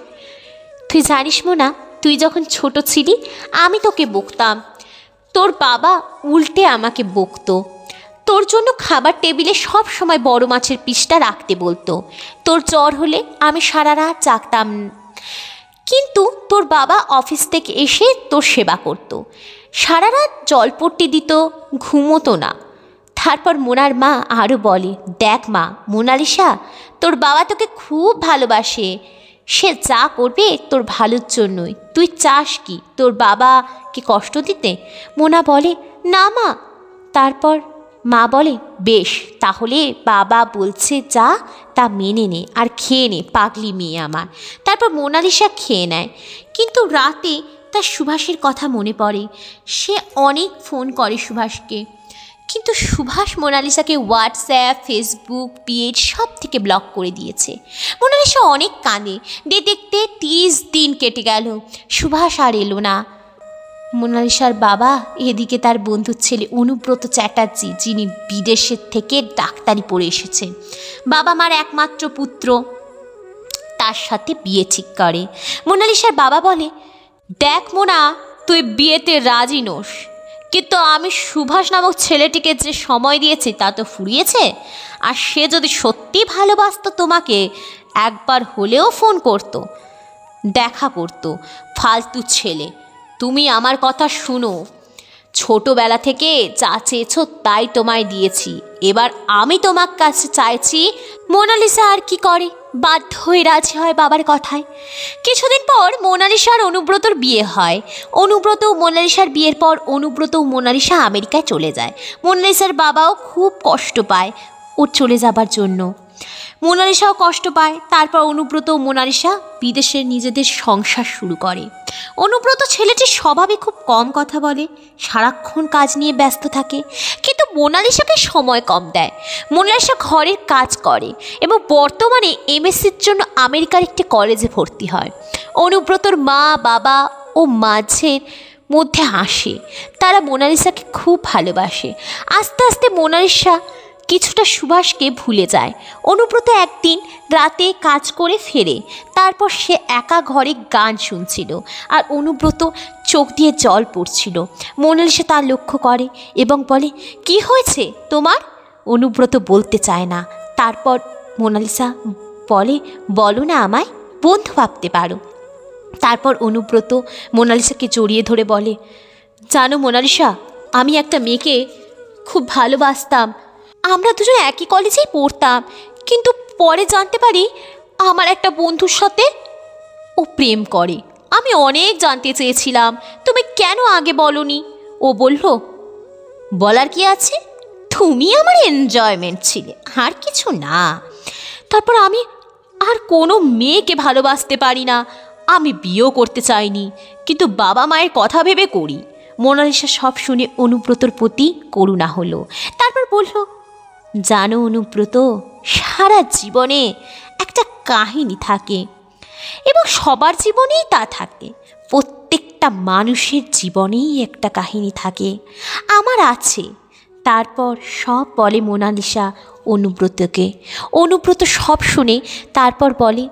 তুই জানিস মোনা, তুই যখন ছোট ছিলি আমি তোকে বকতাম, তোর বাবা উল্টে আমাকে বকতো। তোর জন্য খাবার টেবিলে সব সময় বড় মাছের পিসটা রাখতে বলতো। তোর জ্বর হলে আমি সারা রাত জাগতাম, কিন্তু তোর বাবা অফিস থেকে এসে তোর সেবা করত, সারা রাত জলপট্টি দিত, ঘুমোতো না। তারপর মোনার মা আরও বলে, দেখ মা মোনালিসা, তোর বাবা তোকে খুব ভালোবাসে, সে যা করবে তোর ভালোর জন্যই। তুই চাস কি তোর বাবাকে কষ্ট দিতে? মোনা বলে, না মা। তারপর মা বলে, বেশ, তাহলে বাবা বলছে যা তা মেনে নে আর খেয়ে নে, পাগলি মেয়ে আমার। তারপর মোনালিসা খেয়ে নেয়, কিন্তু রাতে তার সুভাষের কথা মনে পড়ে। সে অনেক ফোন করে সুভাষকে, কিন্তু সুভাষ মোনালিসাকে হোয়াটসঅ্যাপ, ফেসবুক পেজ সব থেকে ব্লক করে দিয়েছে। মোনালিসা অনেক কাঁদে। দেখতে 30 দিন কেটে গেল, সুভাষ আর এলো না। মোনালিসার বাবা এদিকে তার বন্ধুর ছেলে অনুব্রত চ্যাটার্জি, যিনি বিদেশের থেকে ডাক্তারি পড়ে এসেছেন, বাবা মার একমাত্র পুত্র, তার সাথে বিয়ে ঠিক করে। মোনালিসার বাবা বলে, দেখ মোনা, তুই বিয়েতে রাজি নোস, কিন্তু আমি সুভাষ নামক ছেলেটিকে যে সময় দিয়েছি তা তো ফুরিয়েছে। আর সে যদি সত্যি ভালোবাসতো তোমাকে, একবার হলেও ফোন করতো, দেখা করতো। ফালতু ছেলে। তুমি আমার কথা শুনো, ছোটোবেলা থেকে যা চেয়েছো তাই তোমায় দিয়েছি, এবার আমি তোমার কাছে চাইছি। মোনালিসা আর কি করে, বাধ্য হয়ে রাজি হয় বাবার কথায়। কিছুদিন পর মোনালিসা আর অনুব্রতর বিয়ে হয়। অনুব্রত ও মোনালিসার বিয়ের পর অনুব্রত ও মোনালিসা আমেরিকায় চলে যায়। মোনালিসার বাবাও খুব কষ্ট পায় ওর চলে যাবার জন্য, মোনালিসাও কষ্ট পায়। তারপর অনুব্রত ও মোনালিসা বিদেশে নিজেদের সংসার শুরু করে। অনুব্রত ছেলেটির স্বভাবে খুব কম কথা বলে, সারাক্ষণ কাজ নিয়ে ব্যস্ত থাকে, কিন্তু মোনালিসাকে সময় কম দেয়। মোনালিসা ঘরের কাজ করে এবং বর্তমানে এমএসসির জন্য আমেরিকার একটি কলেজে ভর্তি হয়। অনুব্রতর মা বাবা ও মাঝের মধ্যে হাসে, তারা মোনালিসাকে খুব ভালোবাসে। আস্তে আস্তে মোনালিসা কিছুটা সুভাষকে ভুলে যায়। অনুব্রত একদিন রাতে কাজ করে ফেরে, তারপর সে একা ঘরে গান শুনছিল আর অনুব্রত চোখ দিয়ে জল পড়ছিল। মোনালিসা তার লক্ষ্য করে এবং বলে, কি হয়েছে তোমার? অনুব্রত বলতে চায় না। তারপর মোনালিসা বলে, বলো না, আমায় বন্ধু ভাবতে পারো। তারপর অনুব্রত মোনালিসাকে জড়িয়ে ধরে বলে, জানো মোনালিসা, আমি একটা মেয়েকে খুব ভালোবাসতাম। আমরা দুজন একই কলেজেই পড়তাম, কিন্তু পরে জানতে পারি আমার একটা বন্ধুর সাথে ও প্রেম করে। আমি অনেক জানতে চেয়েছিলাম, তুমি কেন আগে বলনি? ও বলল, বলার কি আছে, তুমি আমার এনজয়মেন্ট ছিলে, আর কিছু না। তারপর আমি আর কোনো মেয়েকে ভালোবাসতে পারি না। আমি বিয়েও করতে চাইনি, কিন্তু বাবা মায়ের কথা ভেবে করি। মোনালিসা সব শুনে অনুব্রতর প্রতি করুণা হলো। তারপর বলল, জানো অনুব্রত, সারা জীবনে একটা কাহিনী থাকে এবং সবার জীবনেই তা থাকে। প্রত্যেকটা মানুষের জীবনেই একটা কাহিনী থাকে, আমার আছে। তারপর সব বলে মোনালিসা অনুব্রতকে। অনুব্রত সব শুনে তারপর বলে,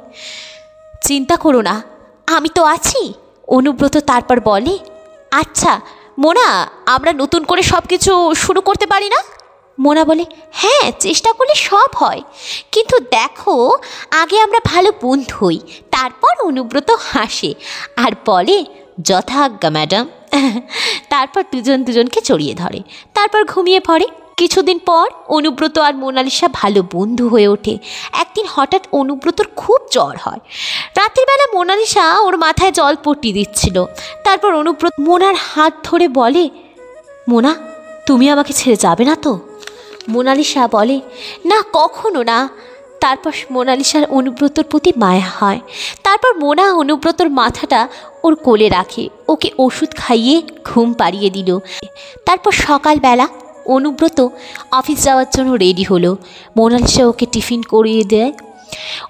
চিন্তা করো না, আমি তো আছি। অনুব্রত তারপর বলে, আচ্ছা মোনা, আমরা নতুন করে সব কিছু শুরু করতে পারি না? মোনা বলে, হ্যাঁ, চেষ্টা করলে সব হয়, কিন্তু দেখো আগে আমরা ভালো বন্ধু হই। তারপর অনুব্রত হাসে আর বলে, যথাজ্ঞা ম্যাডাম। তারপর দুজন দুজনকে জড়িয়ে ধরে, তারপর ঘুমিয়ে পড়ে। কিছুদিন পর অনুব্রত আর মোনালিসা ভালো বন্ধু হয়ে ওঠে। একদিন হঠাৎ অনুব্রতর খুব জ্বর হয়। রাতের বেলা মোনালিসা ওর মাথায় জলপট্টি দিচ্ছিল। তারপর অনুব্রত মোনার হাত ধরে বলে, মোনা, তুমি আমাকে ছেড়ে যাবে না তো? মোনালিসা বলে, না, কখনো না। তারপর মোনালিসার অনুব্রতর প্রতি মায়া হয়। তারপর মোনা অনুব্রতর মাথাটা ওর কোলে রাখে, ওকে ওষুধ খাইয়ে ঘুম পাড়িয়ে দিল। তারপর সকালবেলা অনুব্রত অফিস যাওয়ার জন্য রেডি হলো। মোনালিসা ওকে টিফিন করিয়ে দেয়।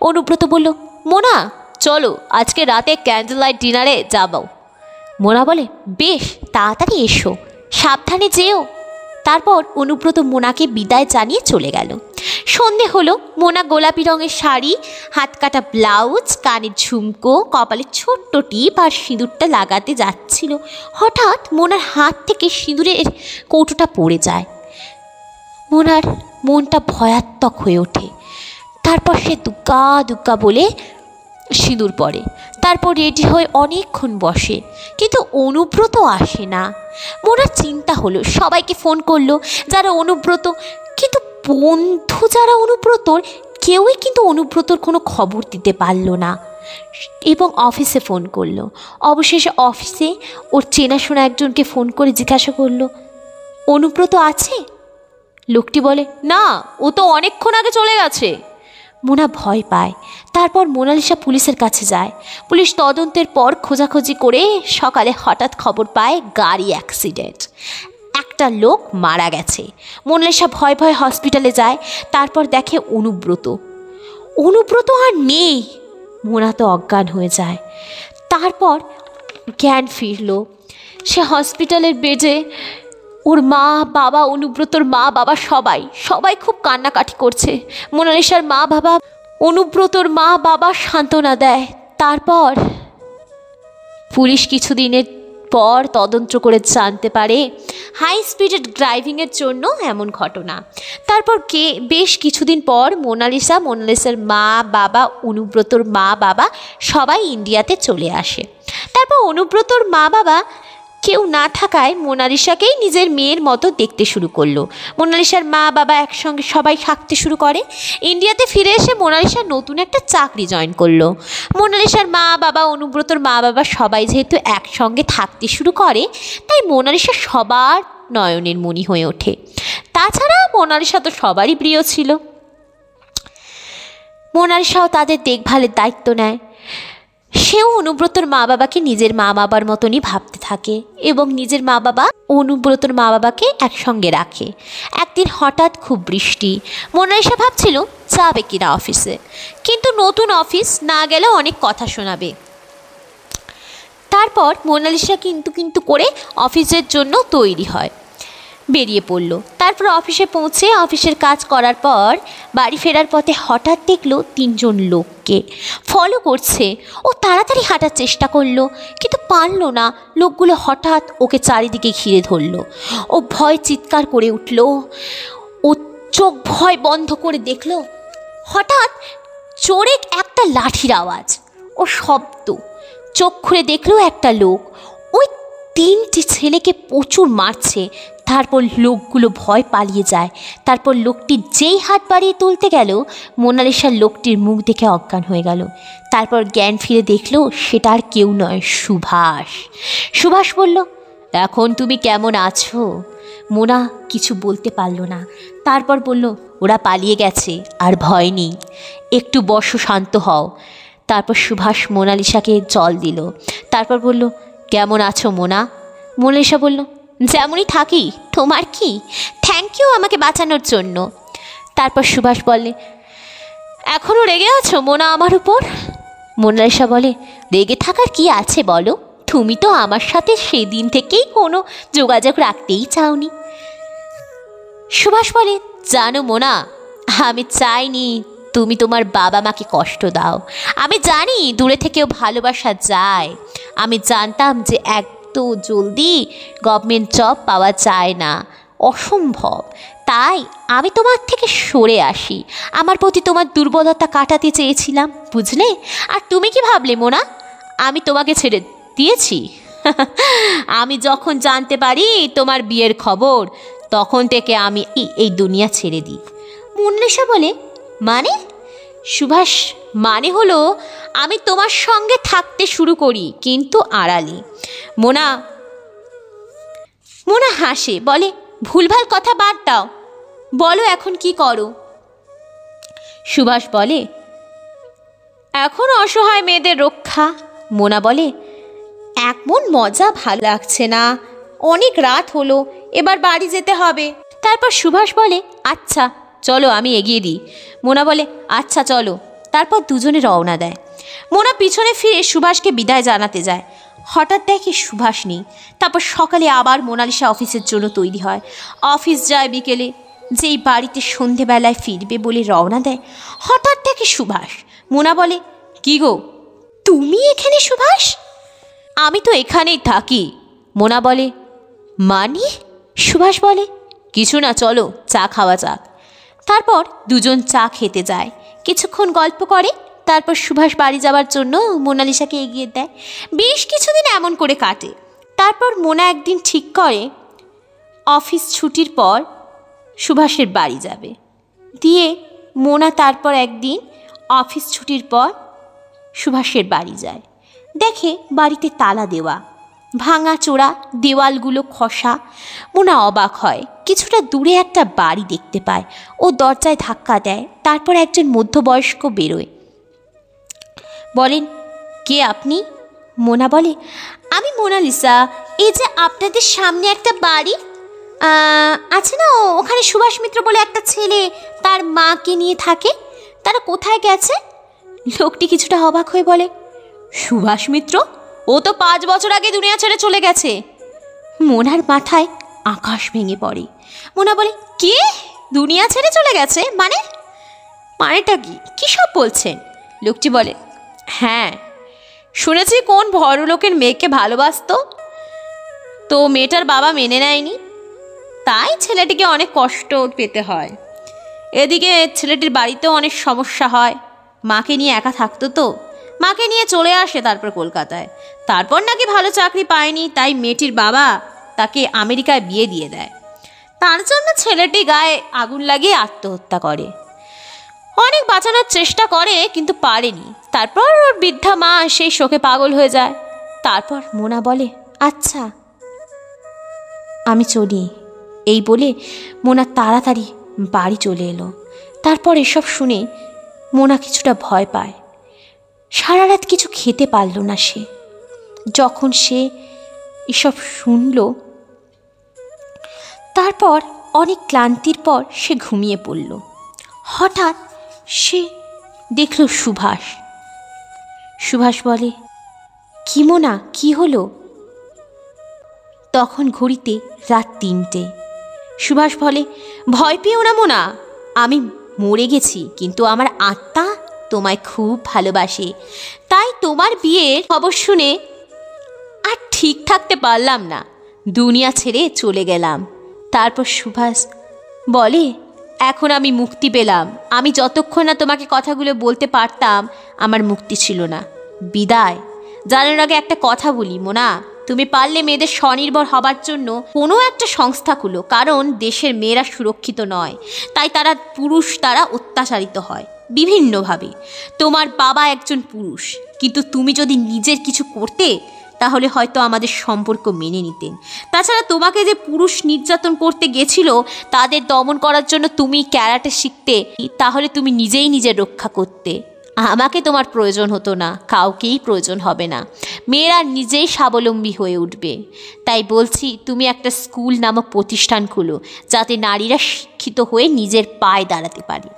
অনুব্রত বলল, মোনা চলো, আজকে রাতে ক্যান্ডেল লাইট ডিনারে যাবো। মোনা বলে, বেশ, তাড়াতাড়ি এসো, সাবধানে যেও। তারপর অনুব্রত মোনাকে বিদায় জানিয়ে চলে গেল। সন্ধে হলো। মোনা গোলাপি রঙের শাড়ি, হাত কাটা ব্লাউজ, কানের ঝুমকো, কপালে ছোট্ট টিপ আর সিঁদুরটা লাগাতে যাচ্ছিল। হঠাৎ মোনার হাত থেকে সিঁদুরের কৌটোটা পড়ে যায়। মোনার মনটা ভয়াত্মক হয়ে ওঠে। তারপর সে দুগ্গা দুগ্গা বলে সিঁদুর পরে। তারপর রেডি হয়ে অনেকক্ষণ বসে, কিন্তু অনুব্রত আসে না। মোনার চিন্তা হলো, সবাইকে ফোন করলো যারা অনুব্রত, কিন্তু বন্ধু যারা অনুব্রতর, কেউই কিন্তু অনুব্রতর কোনো খবর দিতে পারল না। এবং অফিসে ফোন করলো। অবশেষে অফিসে ওর চেনাশোনা একজনকে ফোন করে জিজ্ঞাসা করলো, অনুব্রত আছে? লোকটি বলে, না, ও তো অনেকক্ষণ আগে চলে গেছে। মোনা ভয় পায়। তারপর মোনালিসা পুলিশের কাছে যায়। পুলিশ তদন্তের পর খোঁজাখুঁজি করে সকালে হঠাৎ খবর পায় গাড়ি অ্যাক্সিডেন্ট, একটা লোক মারা গেছে। মোনালিসা ভয় ভয় হসপিটালে যায়। তারপর দেখে অনুব্রত আর নেই। মোনা তো অজ্ঞান হয়ে যায়। তারপর জ্ঞান ফিরল। সে হসপিটালের বেডে, ওর মা বাবা, অনুব্রতর মা বাবা সবাই খুব কান্নাকাটি করছে। মোনালিসার মা বাবা অনুব্রতর মা বাবা সান্ত্বনা দেয়। তারপর পুলিশ কিছুদিনের পর তদন্ত করে জানতে পারে হাই স্পিডে ড্রাইভিংয়ের জন্য এমন ঘটনা। তারপর বেশ কিছুদিন পর মোনালিসার মা বাবা, অনুব্রতর মা বাবা সবাই ইন্ডিয়াতে চলে আসে। তারপর অনুব্রতর মা বাবা কেউ না থাকায় মোনালিসাকেই নিজের মেয়ের মতো দেখতে শুরু করলো। মোনালিসার মা বাবা একসঙ্গে সবাই থাকতে শুরু করে। ইন্ডিয়াতে ফিরে এসে মোনালিসা নতুন একটা চাকরি জয়েন করলো। মোনালিসার মা বাবা, অনুব্রতর মা বাবা সবাই যেহেতু একসঙ্গে থাকতে শুরু করে, তাই মোনালিসা সবার নয়নের মণি হয়ে ওঠে। তাছাড়া মোনালিসা তো সবারই প্রিয় ছিল। মোনালিসাও তাদের দেখভালের দায়িত্ব নেয়। সেও অনুব্রতর মা বাবাকে নিজের মা বাবার মতনই ভাবতে থাকে এবং নিজের মা বাবা অনুব্রতর মা বাবাকে একসঙ্গে রাখে। একদিন হঠাৎ খুব বৃষ্টি। মোনালিসা ভাবছিল যাবে কিনা অফিসে, কিন্তু নতুন অফিস না গেলেও অনেক কথা শোনাবে। তারপর মোনালিসা কিন্তু করে অফিসের জন্য তৈরি হয়, বেরিয়ে পড়ল। তারপর অফিসে পৌঁছে অফিসের কাজ করার পর বাড়ি ফেরার পথে হঠাৎ দেখলো 3 জন লোককে ফলো করছে। ও তাড়াতাড়ি হাঁটার চেষ্টা করলো, কিন্তু পারল না। লোকগুলো হঠাৎ ওকে চারিদিকে ঘিরে ধরলো। ও ভয় চিৎকার করে উঠল। ও চোখ ভয় বন্ধ করে দেখলো হঠাৎ জোরে একটা লাঠির আওয়াজ ও শব্দ। চোখ খুলে দেখলো একটা লোক ওই 3টে ছেলেকে প্রচুর মারছে। তারপর লোকগুলো ভয় পালিয়ে যায়। তারপর লোকটি যেই হাত বাড়িয়ে তুলতে গেল, মোনালিসার লোকটির মুখ দেখে অজ্ঞান হয়ে গেল। তারপর জ্ঞান ফিরে দেখলো সেটা আর কেউ নয়, সুভাষ। সুভাষ বলল, এখন তুমি কেমন আছো? মোনা কিছু বলতে পারল না। তারপর বলল, ওরা পালিয়ে গেছে, আর ভয় নেই, একটু বসো, শান্ত হও। তারপর সুভাষ মোনালিসাকে জল দিল। তারপর বলল, কেমন আছো মোনা? মোনালিসা বলল, যেমনই থাকি, তোমার কি? থ্যাংক ইউ আমাকে বাঁচানোর জন্য। তারপর সুভাষ বলে, এখনও রেগে আছো মোনা আমার উপর? মোনালিসা বলে, রেগে থাকার কি আছে বলো? তুমি তো আমার সাথে সেদিন থেকেই কোনো যোগাযোগ রাখতেই চাওনি। সুভাষ বলে, জানো মোনা, আমি চাইনি তুমি তোমার বাবা মাকে কষ্ট দাও। আমি জানি দূরে থেকেও ভালোবাসা যায়। আমি জানতাম যে এত জলদি গভর্নমেন্ট জব পাওয়া যায় না, অসম্ভব। তাই আমি তোমার থেকে সরে আসি। আমার প্রতি তোমার দুর্বলতা কাটাতে চেয়েছিলাম, বুঝলে? আর তুমি কি ভাবলে মোনা, আমি তোমাকে ছেড়ে দিয়েছি? আমি যখন জানতে পারি তোমার বিয়ের খবর, তখন থেকে আমি এই দুনিয়া ছেড়ে দিই। মোনালিসা বলে, মানে? সুভাষ, মানে হলো আমি তোমার সঙ্গে থাকতে শুরু করি, কিন্তু আড়ালে। মোনা হাসে, বলে, ভুলভাল কথা বাদ দাও, বলো এখন কি করো? সুভাষ বলে, এখন অসহায় মেয়েদের রক্ষা। মোনা বলে, এমন মজা ভালো লাগছে না, অনেক রাত হলো, এবার বাড়ি যেতে হবে। তারপর সুভাষ বলে, আচ্ছা চলো আমি এগিয়ে দিই। মোনা বলে, আচ্ছা চলো। তারপর দুজনে রওনা দেয়। মোনা পিছনে ফিরে সুভাষকে বিদায় জানাতে যায়। হঠাৎ দেখে সুভাষ নেই। তারপর সকালে আবার মোনালিসা অফিসের জন্য তৈরি হয়। অফিস যায় বিকেলে। যেই বাড়িতে সন্ধেবেলায় ফিরবে বলে রওনা দেয়, হঠাৎ দেখে সুভাষ। মোনা বলে, কি গো, তুমি এখানে? সুভাষ, আমি তো এখানেই থাকি। মোনা বলে, মানে? সুভাষ বলে, কিছু না, চলো চা খাওয়া যাক। তারপর দুজন চা খেতে যায়, কিছুক্ষণ গল্প করে। তারপর সুভাষ বাড়ি যাওয়ার জন্য মোনালিসাকে এগিয়ে দেয়। বেশ কিছুদিন এমন করে কাটে। তারপর মোনা একদিন ঠিক করে অফিস ছুটির পর সুভাষের বাড়ি যাবে। দিয়ে মোনা তারপর একদিন অফিস ছুটির পর সুভাষের বাড়ি যায়। দেখে বাড়িতে তালা দেওয়া, ভাঙা চোরা দেওয়ালগুলো খসা। মোনা অবাক হয়। কিছুটা দূরে একটা বাড়ি দেখতে পায়। ও দরজায় ধাক্কা দেয়। তারপর একজন মধ্যবয়স্ক বেরোয়। বলেন, কে আপনি? মোনা বলে, আমি মোনালিসা। এই যে আপনাদের সামনে একটা বাড়ি আছে না, ওখানে সুভাষ মিত্র বলে একটা ছেলে তার মাকে নিয়ে থাকে, তারা কোথায় গেছে? লোকটি কিছুটা অবাক হয়ে বলে, সুভাষ মিত্র? ও তো 5 বছর আগে দুনিয়া ছেড়ে চলে গেছে। মোনার মাথায় আকাশ ভেঙে পড়ে। মোনা বলে, কে? দুনিয়া ছেড়ে চলে গেছে? মানেটা কি? কী সব বলছেন? লোকটি বলে, হ্যাঁ, শুনেছি কোন বড়লোকের মেয়েকে ভালোবাসতো, তো মেয়েটার বাবা মেনে নেয়নি, তাই ছেলেটিকে অনেক কষ্ট পেতে হয়। এদিকে ছেলেটির বাড়িতেও অনেক সমস্যা হয়। মাকে নিয়ে একা থাকতো, তো মাকে নিয়ে চলে আসে তারপর কলকাতায়। তারপর নাকি ভালো চাকরি পায়নি, তাই মেয়েটির বাবা তাকে আমেরিকায় বিয়ে দিয়ে দেয়। তার জন্য ছেলেটি গায়ে আগুন লাগিয়ে আত্মহত্যা করে। অনেক বাঁচানোর চেষ্টা করে, কিন্তু পারেনি। তারপর ওর বৃদ্ধা মা সেই শোকে পাগল হয়ে যায়। তারপর মোনা বলে, আচ্ছা আমি চলি। এই বলে মোনা তাড়াতাড়ি বাড়ি চলে এলো। তারপর এসব শুনে মোনা কিছুটা ভয় পায়। সারা রাত কিছু খেতে পারল না সে। যখন সে এসব শুনল, তারপর অনেক ক্লান্তির পর সে ঘুমিয়ে পড়ল। হঠাৎ সে দেখল সুভাষ। সুভাষ বলে, কি মোনা, কি হলো? তখন ঘড়িতে রাত 3টে। সুভাষ বলে, ভয় পেও না মোনা, আমি মরে গেছি, কিন্তু আমার আত্মা তোমায় খুব ভালোবাসে। তাই তোমার বিয়ের খবর শুনে আর ঠিক থাকতে পারলাম না, দুনিয়া ছেড়ে চলে গেলাম। তারপর সুভাষ বলে, এখন আমি মুক্তি পেলাম। আমি যতক্ষণ না তোমাকে কথাগুলো বলতে পারতাম, আমার মুক্তি ছিল না। বিদায়। জানার আগে একটা কথা বলি মোনা, তুমি পারলে মেয়েদের স্বনির্ভর হবার জন্য কোনো একটা সংস্থা খুলো, কারণ দেশের মেয়েরা সুরক্ষিত নয়, তাই তারা পুরুষ দ্বারা অত্যাচারিত হয় বিভিন্নভাবে। তোমার বাবা একজন পুরুষ, কিন্তু তুমি যদি নিজের কিছু করতে, তাহলে হয়তো আমাদের সম্পর্ক মেনে নিতেন। তাছাড়া তোমাকে যে পুরুষ নির্যাতন করতে গেছিল, তাদের দমন করার জন্য তুমি ক্যারাটে শিখতে, তাহলে তুমি নিজেই নিজের রক্ষা করতে। আমাকে তোমার প্রয়োজন হতো না, কাউকেই প্রয়োজন হবে না। মেয়েরা নিজেই স্বাবলম্বী হয়ে উঠবে। তাই বলছি, তুমি একটা স্কুল নামক প্রতিষ্ঠান খুলো, যাতে নারীরা শিক্ষিত হয়ে নিজের পায়ে দাঁড়াতে পারে।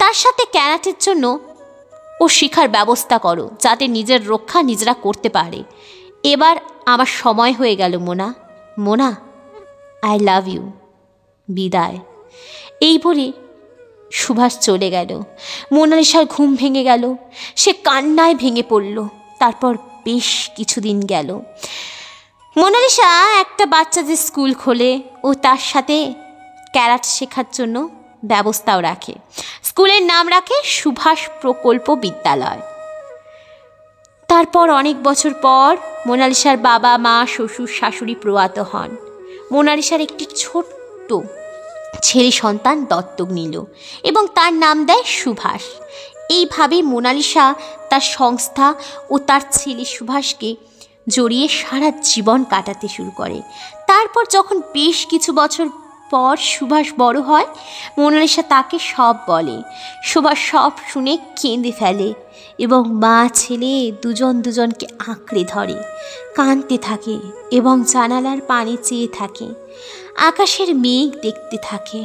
তার সাথে ক্যারাটের জন্য ও শিক্ষার ব্যবস্থা করো, যাতে নিজের রক্ষা নিজেরা করতে পারে। এবার আমার সময় হয়ে গেল Mona. Mona, I love you. বিদায়। এই বলে সুভাষ চলে গেল। মোনালিসার ঘুম ভেঙে গেল। সে কান্নায় ভেঙে পড়ল। তারপর বেশ কিছুদিন গেল। মোনালিসা একটা বাচ্চাদের স্কুল খোলে ও তার সাথে ক্যারাট শেখার জন্য ব্যবস্থাও রাখে। স্কুলের নাম রাখে সুভাষ প্রকল্প বিদ্যালয়। তারপর অনেক বছর পর মোনালিসার বাবা, মা, শ্বশুর, শাশুড়ি প্রয়াত হন। মোনালিসার একটি ছোট্ট ছেলে সন্তান দত্তক নিল এবং তার নাম দেয় সুভাষ। এইভাবে মোনালিসা তার সংস্থা ও তার ছেলে সুভাষকে জড়িয়ে সারা জীবন কাটাতে শুরু করে। তারপর যখন বেশ কিছু বছর পর সুভাষ বড় হয়, মোনালিসা তাকে সব বলে। সুভাষ সব শুনে কেঁদে ফেলে এবং মা ছেলে দুজনকে আঁকড়ে ধরে, কাঁদতে থাকে এবং জানালার পানে চেয়ে থাকে, আকাশের মেঘ দেখতে থাকে।